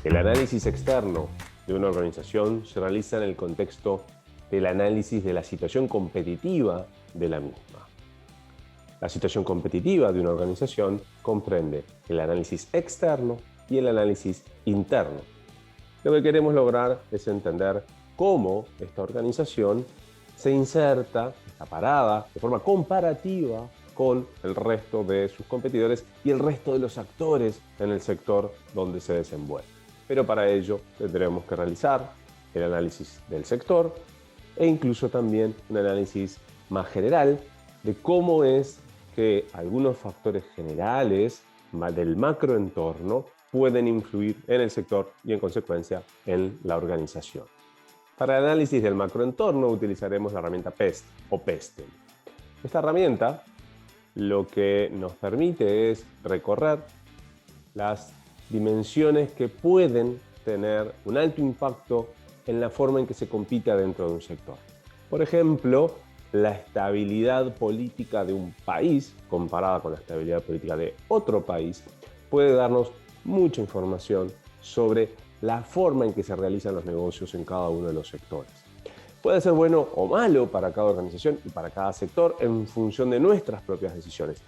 El análisis externo de una organización se realiza en el contexto del análisis de la situación competitiva de la misma. La situación competitiva de una organización comprende el análisis externo y el análisis interno. Lo que queremos lograr es entender cómo esta organización se inserta, está parada de forma comparativa con el resto de sus competidores y el resto de los actores en el sector donde se desenvuelve. Pero para ello tendremos que realizar el análisis del sector e incluso también un análisis más general de cómo es que algunos factores generales del macroentorno pueden influir en el sector y en consecuencia en la organización. Para el análisis del macroentorno utilizaremos la herramienta PEST o PESTEL. Esta herramienta lo que nos permite es recorrer las dimensiones que pueden tener un alto impacto en la forma en que se compite dentro de un sector. Por ejemplo, la estabilidad política de un país comparada con la estabilidad política de otro país puede darnos mucha información sobre la forma en que se realizan los negocios en cada uno de los sectores. Puede ser bueno o malo para cada organización y para cada sector en función de nuestras propias decisiones.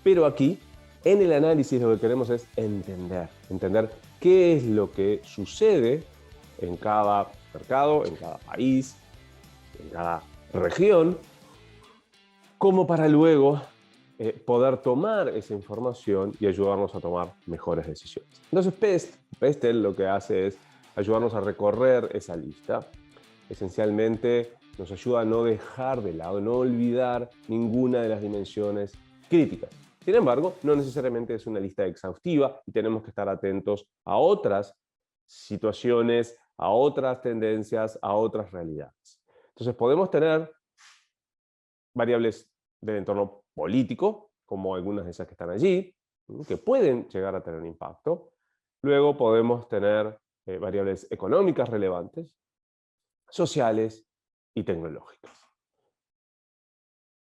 Pero aquí, en el análisis, lo que queremos es entender qué es lo que sucede en cada mercado, en cada país, en cada región, como para luego poder tomar esa información y ayudarnos a tomar mejores decisiones. Entonces, PESTEL lo que hace es ayudarnos a recorrer esa lista. Esencialmente nos ayuda a no dejar de lado, no olvidar ninguna de las dimensiones críticas. Sin embargo, no necesariamente es una lista exhaustiva y tenemos que estar atentos a otras situaciones, a otras tendencias, a otras realidades. Entonces podemos tener variables del entorno político, como algunas de esas que están allí, que pueden llegar a tener un impacto. Luego podemos tener variables económicas relevantes, sociales y tecnológicas.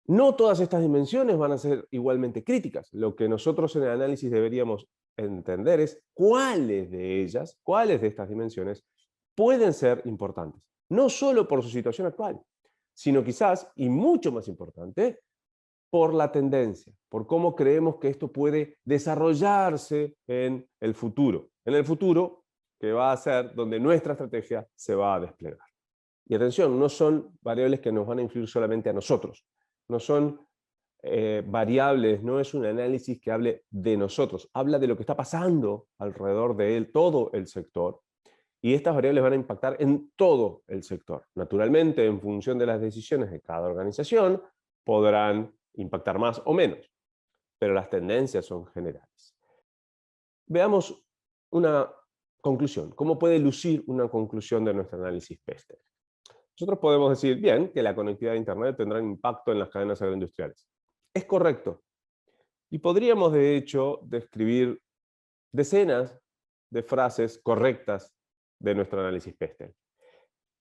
No todas estas dimensiones van a ser igualmente críticas. Lo que nosotros en el análisis deberíamos entender es cuáles de ellas, cuáles de estas dimensiones pueden ser importantes. No solo por su situación actual, sino quizás, y mucho más importante, por la tendencia, por cómo creemos que esto puede desarrollarse en el futuro. En el futuro, que va a ser donde nuestra estrategia se va a desplegar. Y atención, no son variables que nos van a influir solamente a nosotros. No son variables, no es un análisis que hable de nosotros. Habla de lo que está pasando alrededor de él, todo el sector. Y estas variables van a impactar en todo el sector. Naturalmente, en función de las decisiones de cada organización, podrán impactar más o menos. Pero las tendencias son generales. Veamos una conclusión. ¿Cómo puede lucir una conclusión de nuestro análisis PESTEL? Nosotros podemos decir, bien, que la conectividad de Internet tendrá un impacto en las cadenas agroindustriales. Es correcto. Y podríamos, de hecho, describir decenas de frases correctas de nuestro análisis PESTEL.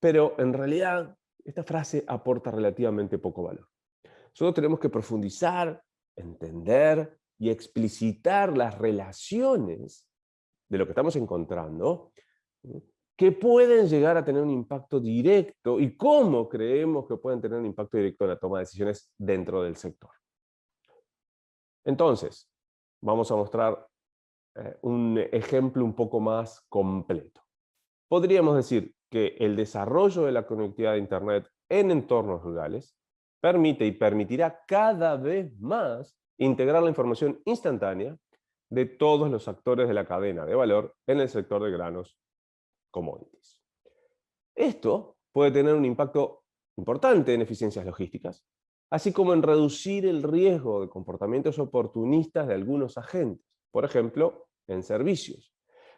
Pero, en realidad, esta frase aporta relativamente poco valor. Nosotros tenemos que profundizar, entender y explicitar las relaciones de lo que estamos encontrando, que pueden llegar a tener un impacto directo y cómo creemos que pueden tener un impacto directo en la toma de decisiones dentro del sector. Entonces, vamos a mostrar un ejemplo un poco más completo. Podríamos decir que el desarrollo de la conectividad de Internet en entornos rurales permite y permitirá cada vez más integrar la información instantánea de todos los actores de la cadena de valor en el sector de granos commodities. Esto puede tener un impacto importante en eficiencias logísticas, así como en reducir el riesgo de comportamientos oportunistas de algunos agentes, por ejemplo, en servicios,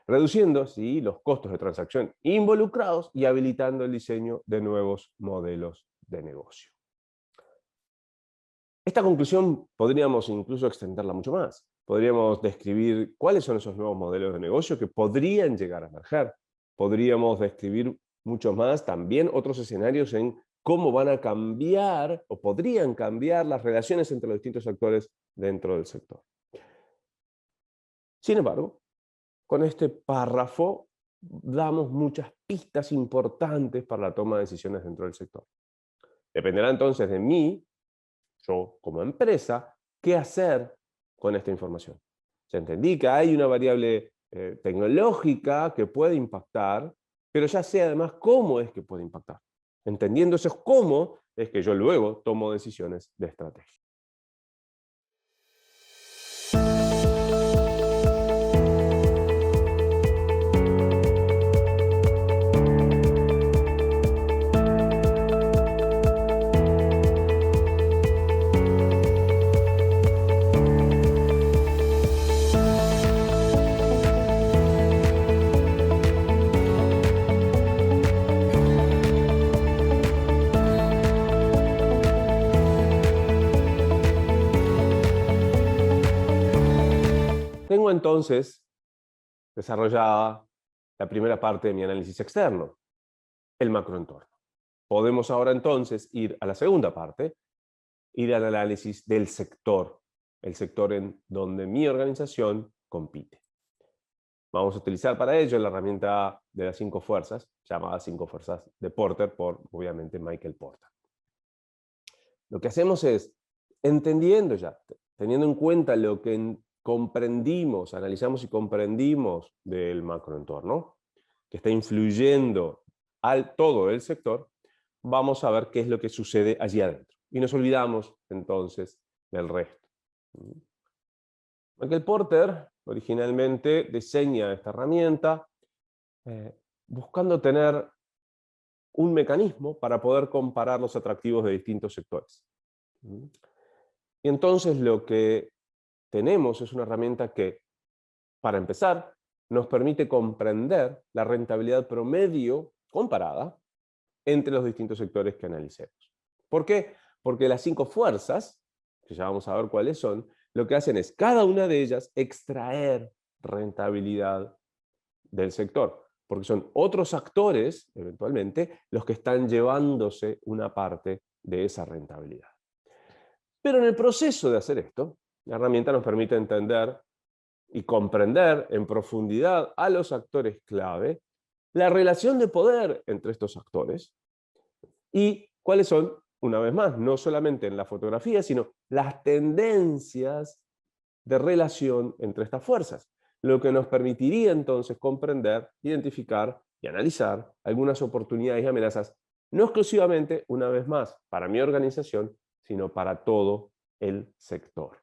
reduciendo así los costos de transacción involucrados y habilitando el diseño de nuevos modelos de negocio. Esta conclusión podríamos incluso extenderla mucho más. Podríamos describir cuáles son esos nuevos modelos de negocio que podrían llegar a emerger. Podríamos describir mucho más también otros escenarios en cómo van a cambiar o podrían cambiar las relaciones entre los distintos actores dentro del sector. Sin embargo, con este párrafo damos muchas pistas importantes para la toma de decisiones dentro del sector. Dependerá entonces de mí, yo como empresa, qué hacer con esta información. Ya entendí que hay una variable tecnológica que puede impactar, pero ya sé además cómo es que puede impactar. Entendiendo eso es cómo es que yo luego tomo decisiones de estrategia. Tengo entonces desarrollada la primera parte de mi análisis externo, el macroentorno. Podemos ahora entonces ir a la segunda parte, ir al análisis del sector, el sector en donde mi organización compite. Vamos a utilizar para ello la herramienta de las 5 fuerzas, llamada 5 fuerzas de Porter, por obviamente Michael Porter. Lo que hacemos es, entendiendo ya, teniendo en cuenta lo que comprendimos, analizamos y comprendimos del macroentorno, que está influyendo al todo el sector, vamos a ver qué es lo que sucede allí adentro. Y nos olvidamos entonces del resto. Michael Porter originalmente diseña esta herramienta buscando tener un mecanismo para poder comparar los atractivos de distintos sectores. Y entonces lo que tenemos es una herramienta que, para empezar, nos permite comprender la rentabilidad promedio comparada entre los distintos sectores que analicemos. ¿Por qué? Porque las 5 fuerzas, que ya vamos a ver cuáles son, lo que hacen es, cada una de ellas, extraer rentabilidad del sector, porque son otros actores, eventualmente, los que están llevándose una parte de esa rentabilidad. Pero en el proceso de hacer esto, la herramienta nos permite entender y comprender en profundidad a los actores clave, la relación de poder entre estos actores y cuáles son, una vez más, no solamente en la fotografía, sino las tendencias de relación entre estas fuerzas, lo que nos permitiría entonces comprender, identificar y analizar algunas oportunidades y amenazas, no exclusivamente, una vez más, para mi organización, sino para todo el sector.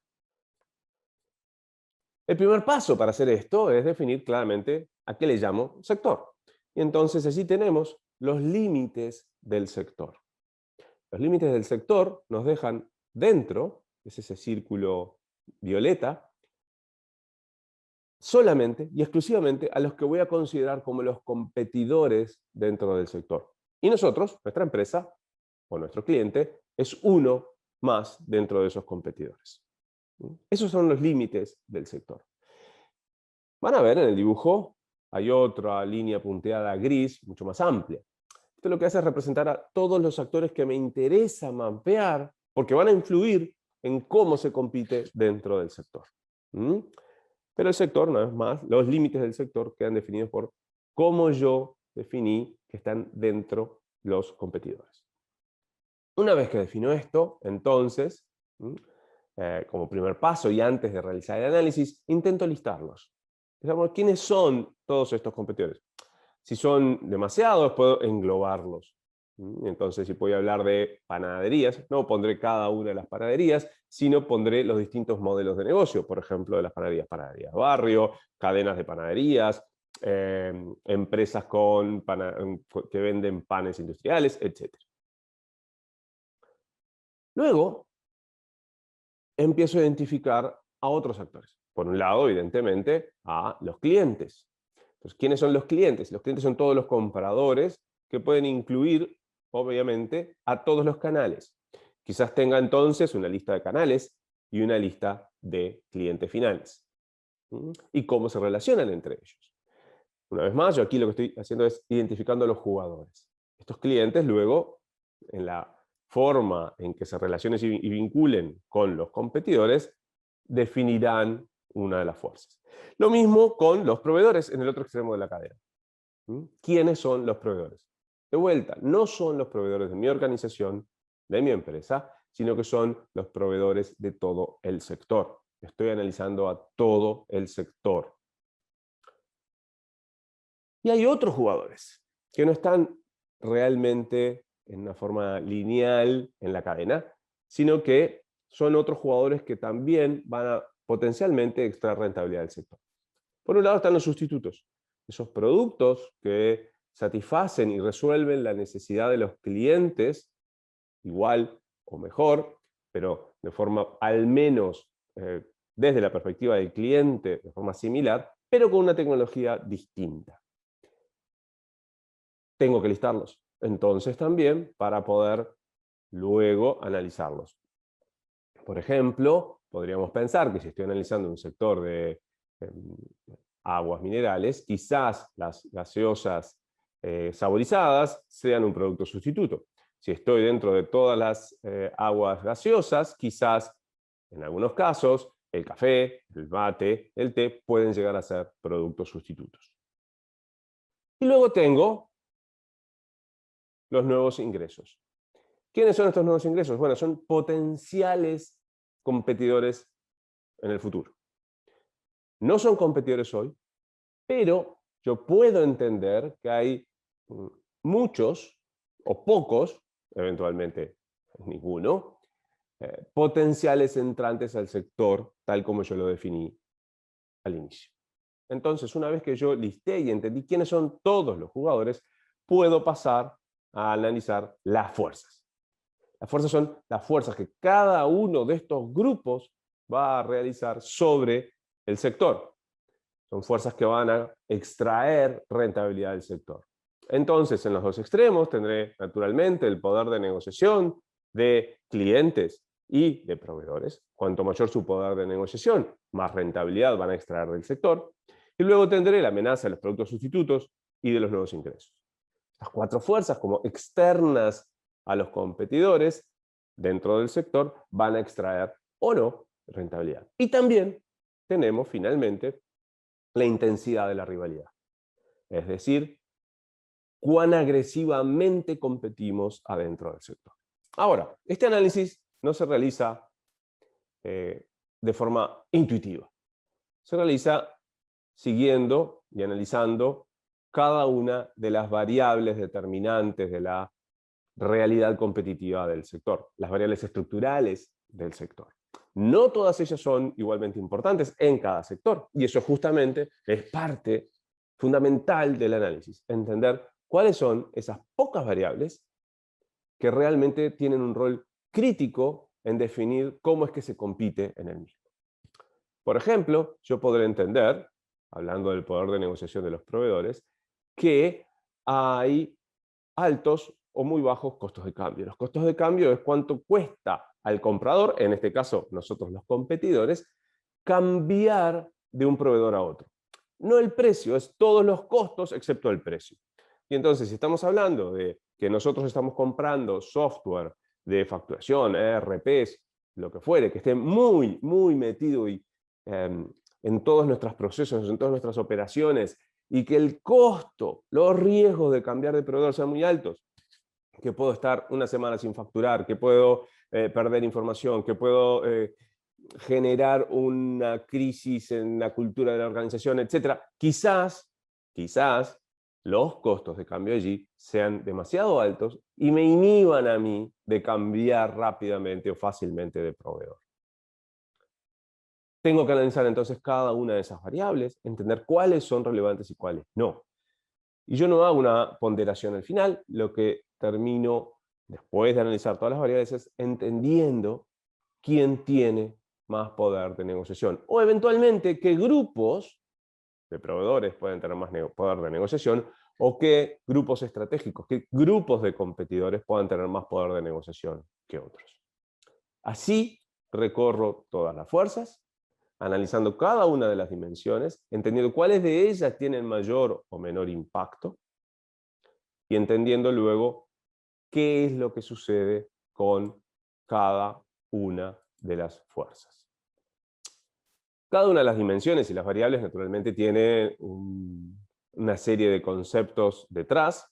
El primer paso para hacer esto es definir claramente a qué le llamo sector. Y entonces allí tenemos los límites del sector. Los límites del sector nos dejan dentro, es ese círculo violeta, solamente y exclusivamente a los que voy a considerar como los competidores dentro del sector. Y nosotros, nuestra empresa o nuestro cliente, es uno más dentro de esos competidores. Esos son los límites del sector. Van a ver en el dibujo, hay otra línea punteada gris, mucho más amplia. Esto lo que hace es representar a todos los actores que me interesa mapear, porque van a influir en cómo se compite dentro del sector. Pero el sector, una vez más, los límites del sector quedan definidos por cómo yo definí que están dentro los competidores. Una vez que defino esto, entonces, como primer paso y antes de realizar el análisis, intento listarlos. Digamos, ¿quiénes son todos estos competidores? Si son demasiados, puedo englobarlos. Entonces, si voy a hablar de panaderías, no pondré cada una de las panaderías, sino pondré los distintos modelos de negocio, por ejemplo, de las panaderías de barrio, cadenas de panaderías, empresas que venden panes industriales, etc. Luego, empiezo a identificar a otros actores. Por un lado, evidentemente, a los clientes. Entonces, ¿quiénes son los clientes? Los clientes son todos los compradores que pueden incluir, obviamente, a todos los canales. Quizás tenga entonces una lista de canales y una lista de clientes finales. Y cómo se relacionan entre ellos. Una vez más, yo aquí lo que estoy haciendo es identificando a los jugadores. Estos clientes luego, en la forma en que se relacionen y vinculen con los competidores, definirán una de las fuerzas. Lo mismo con los proveedores en el otro extremo de la cadena. ¿Quiénes son los proveedores? De vuelta, no son los proveedores de mi organización, de mi empresa, sino que son los proveedores de todo el sector. Estoy analizando a todo el sector. Y hay otros jugadores que no están realmente en una forma lineal en la cadena, sino que son otros jugadores que también van a potencialmente extraer rentabilidad del sector. Por un lado están los sustitutos, esos productos que satisfacen y resuelven la necesidad de los clientes, igual o mejor, pero de forma al menos desde la perspectiva del cliente, de forma similar, pero con una tecnología distinta. Tengo que listarlos, entonces también para poder luego analizarlos. Por ejemplo, podríamos pensar que si estoy analizando un sector de aguas minerales, quizás las gaseosas saborizadas sean un producto sustituto. Si estoy dentro de todas las aguas gaseosas, quizás en algunos casos el café, el mate, el té pueden llegar a ser productos sustitutos. Y luego tengo los nuevos ingresos. ¿Quiénes son estos nuevos ingresos? Bueno, son potenciales competidores en el futuro. No son competidores hoy, pero yo puedo entender que hay muchos o pocos, eventualmente ninguno, potenciales entrantes al sector tal como yo lo definí al inicio. Entonces, una vez que yo listé y entendí quiénes son todos los jugadores, puedo pasar a analizar las fuerzas. Las fuerzas son las fuerzas que cada uno de estos grupos va a realizar sobre el sector. Son fuerzas que van a extraer rentabilidad del sector. Entonces, en los dos extremos tendré naturalmente el poder de negociación de clientes y de proveedores. Cuanto mayor su poder de negociación, más rentabilidad van a extraer del sector. Y luego tendré la amenaza de los productos sustitutos y de los nuevos ingresos. Estas cuatro fuerzas, como externas a los competidores dentro del sector, van a extraer o no rentabilidad. Y también tenemos finalmente la intensidad de la rivalidad. Es decir, cuán agresivamente competimos adentro del sector. Ahora, este análisis no se realiza de forma intuitiva. Se realiza siguiendo y analizando cada una de las variables determinantes de la realidad competitiva del sector, las variables estructurales del sector. No todas ellas son igualmente importantes en cada sector, y eso justamente es parte fundamental del análisis, entender cuáles son esas pocas variables que realmente tienen un rol crítico en definir cómo es que se compite en el mismo. Por ejemplo, yo podré entender, hablando del poder de negociación de los proveedores, que hay altos o muy bajos costos de cambio. Los costos de cambio es cuánto cuesta al comprador, en este caso nosotros los competidores, cambiar de un proveedor a otro. No el precio, es todos los costos excepto el precio. Y entonces, si estamos hablando de que nosotros estamos comprando software de facturación, ERPs, lo que fuere, que esté muy, muy metido en todos nuestros procesos, en todas nuestras operaciones, y que el costo, los riesgos de cambiar de proveedor sean muy altos, que puedo estar una semana sin facturar, que puedo perder información, que puedo generar una crisis en la cultura de la organización, etc. Quizás los costos de cambio allí sean demasiado altos y me inhiban a mí de cambiar rápidamente o fácilmente de proveedor. Tengo que analizar entonces cada una de esas variables, entender cuáles son relevantes y cuáles no. Y yo no hago una ponderación al final, lo que termino después de analizar todas las variables es entendiendo quién tiene más poder de negociación o eventualmente qué grupos de proveedores pueden tener más poder de negociación o qué grupos estratégicos, qué grupos de competidores puedan tener más poder de negociación que otros. Así recorro todas las fuerzas, analizando cada una de las dimensiones, entendiendo cuáles de ellas tienen mayor o menor impacto y entendiendo luego qué es lo que sucede con cada una de las fuerzas. Cada una de las dimensiones y las variables naturalmente tiene una serie de conceptos detrás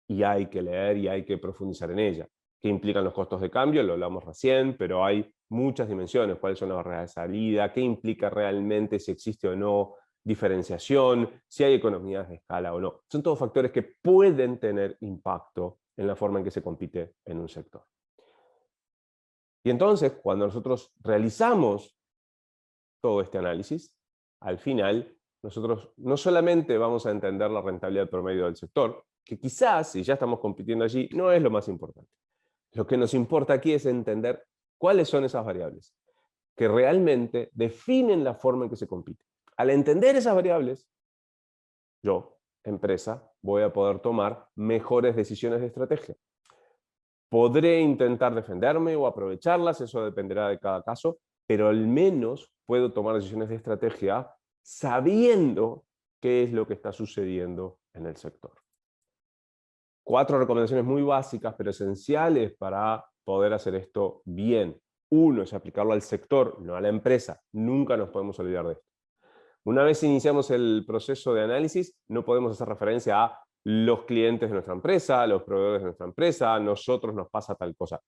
y hay que leer y hay que profundizar en ella. ¿Qué implican los costos de cambio? Lo hablamos recién, pero hay muchas dimensiones. ¿Cuáles son las barreras de salida? ¿Qué implica realmente si existe o no diferenciación? ¿Si hay economías de escala o no? Son todos factores que pueden tener impacto en la forma en que se compite en un sector. Y entonces, cuando nosotros realizamos todo este análisis, al final, nosotros no solamente vamos a entender la rentabilidad promedio del sector, que quizás, si ya estamos compitiendo allí, no es lo más importante. Lo que nos importa aquí es entender cuáles son esas variables que realmente definen la forma en que se compite. Al entender esas variables, yo, empresa, voy a poder tomar mejores decisiones de estrategia. Podré intentar defenderme o aprovecharlas, eso dependerá de cada caso, pero al menos puedo tomar decisiones de estrategia sabiendo qué es lo que está sucediendo en el sector. 4 recomendaciones muy básicas, pero esenciales para poder hacer esto bien. 1 es aplicarlo al sector, no a la empresa. Nunca nos podemos olvidar de esto. Una vez iniciamos el proceso de análisis, no podemos hacer referencia a los clientes de nuestra empresa, los proveedores de nuestra empresa, a nosotros nos pasa tal cosa.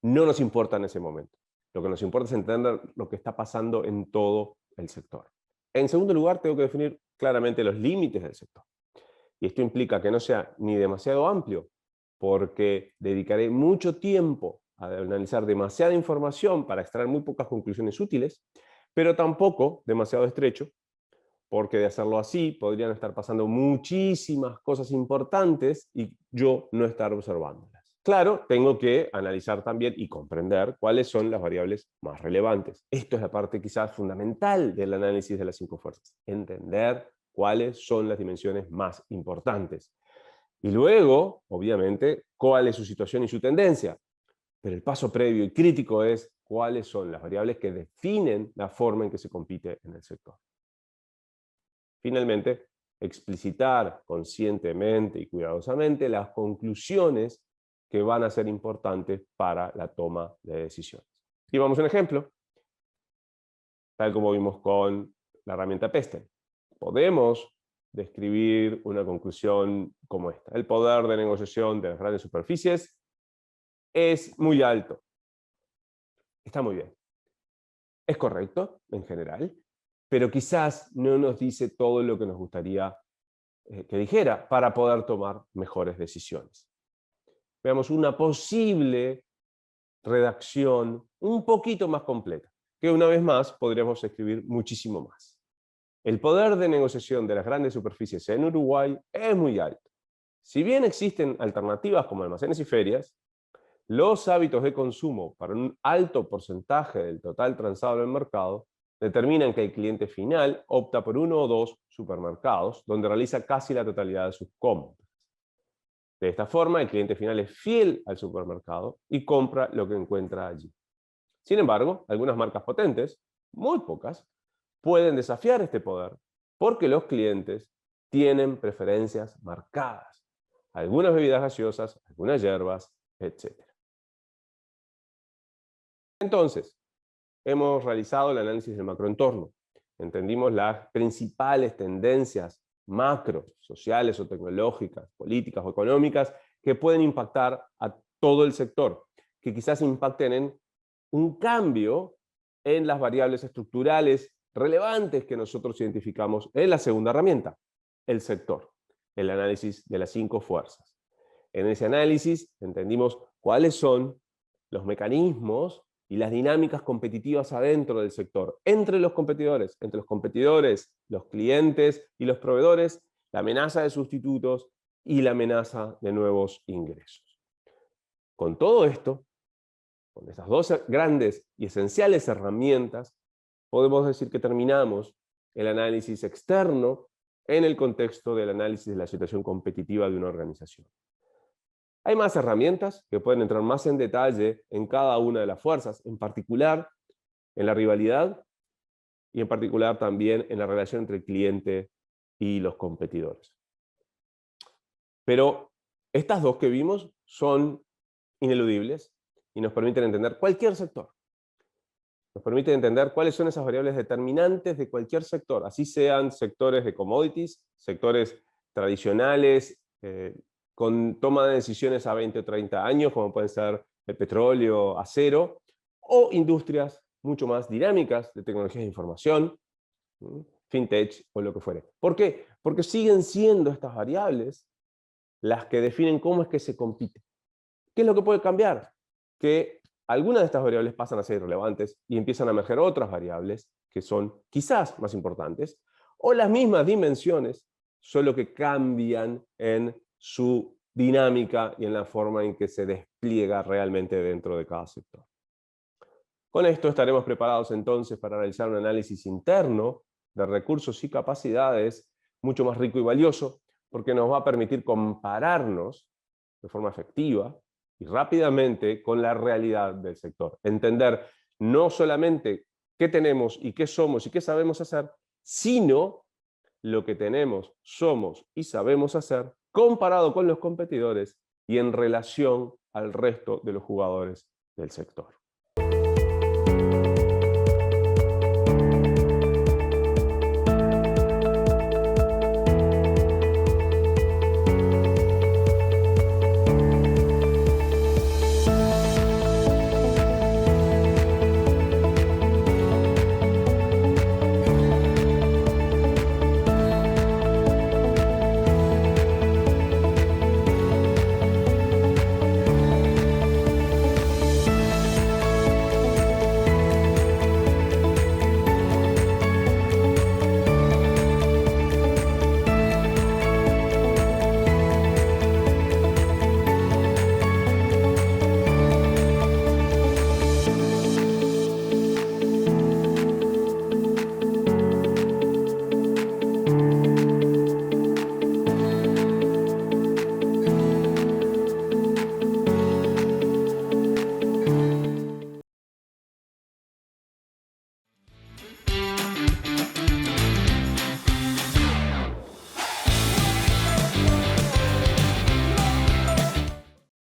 No nos importa en ese momento. Lo que nos importa es entender lo que está pasando en todo el sector. En segundo lugar, tengo que definir claramente los límites del sector. Y esto implica que no sea ni demasiado amplio, porque dedicaré mucho tiempo a analizar demasiada información para extraer muy pocas conclusiones útiles, pero tampoco demasiado estrecho, porque de hacerlo así podrían estar pasando muchísimas cosas importantes y yo no estar observándolas. Claro, tengo que analizar también y comprender cuáles son las variables más relevantes. Esto es la parte quizás fundamental del análisis de las 5 fuerzas. Entender cuáles son las dimensiones más importantes. Y luego, obviamente, cuál es su situación y su tendencia. Pero el paso previo y crítico es cuáles son las variables que definen la forma en que se compite en el sector. Finalmente, explicitar conscientemente y cuidadosamente las conclusiones que van a ser importantes para la toma de decisiones. Y vamos a un ejemplo, tal como vimos con la herramienta PESTEL. Podemos describir una conclusión como esta. El poder de negociación de las grandes superficies es muy alto. Está muy bien. Es correcto, en general, pero quizás no nos dice todo lo que nos gustaría que dijera para poder tomar mejores decisiones. Veamos una posible redacción un poquito más completa, que una vez más podríamos escribir muchísimo más. El poder de negociación de las grandes superficies en Uruguay es muy alto. Si bien existen alternativas como almacenes y ferias, los hábitos de consumo para un alto porcentaje del total transado en el mercado determinan que el cliente final opta por 1 o 2 supermercados, donde realiza casi la totalidad de sus compras. De esta forma, el cliente final es fiel al supermercado y compra lo que encuentra allí. Sin embargo, algunas marcas potentes, muy pocas, pueden desafiar este poder porque los clientes tienen preferencias marcadas. Algunas bebidas gaseosas, algunas hierbas, etc. Entonces, hemos realizado el análisis del macroentorno. Entendimos las principales tendencias macro, sociales o tecnológicas, políticas o económicas que pueden impactar a todo el sector, que quizás impacten en un cambio en las variables estructurales relevantes que nosotros identificamos en la segunda herramienta, el sector, el análisis de las 5 fuerzas. En ese análisis entendimos cuáles son los mecanismos y las dinámicas competitivas adentro del sector, entre los competidores, los clientes y los proveedores, la amenaza de sustitutos y la amenaza de nuevos ingresos. Con todo esto, con estas 2 grandes y esenciales herramientas, podemos decir que terminamos el análisis externo en el contexto del análisis de la situación competitiva de una organización. Hay más herramientas que pueden entrar más en detalle en cada una de las fuerzas, en particular en la rivalidad y en particular también en la relación entre el cliente y los competidores. Pero estas 2 que vimos son ineludibles y nos permiten entender cualquier sector. Nos permite entender cuáles son esas variables determinantes de cualquier sector, así sean sectores de commodities, sectores tradicionales, con toma de decisiones a 20 o 30 años, como pueden ser el petróleo, acero, o industrias mucho más dinámicas de tecnologías de información, fintech o lo que fuere. ¿Por qué? Porque siguen siendo estas variables las que definen cómo es que se compite. ¿Qué es lo que puede cambiar? Que algunas de estas variables pasan a ser irrelevantes y empiezan a emerger otras variables que son quizás más importantes, o las mismas dimensiones, solo que cambian en su dinámica y en la forma en que se despliega realmente dentro de cada sector. Con esto estaremos preparados entonces para realizar un análisis interno de recursos y capacidades mucho más rico y valioso, porque nos va a permitir compararnos de forma efectiva y rápidamente con la realidad del sector. Entender no solamente qué tenemos y qué somos y qué sabemos hacer, sino lo que tenemos, somos y sabemos hacer comparado con los competidores y en relación al resto de los jugadores del sector.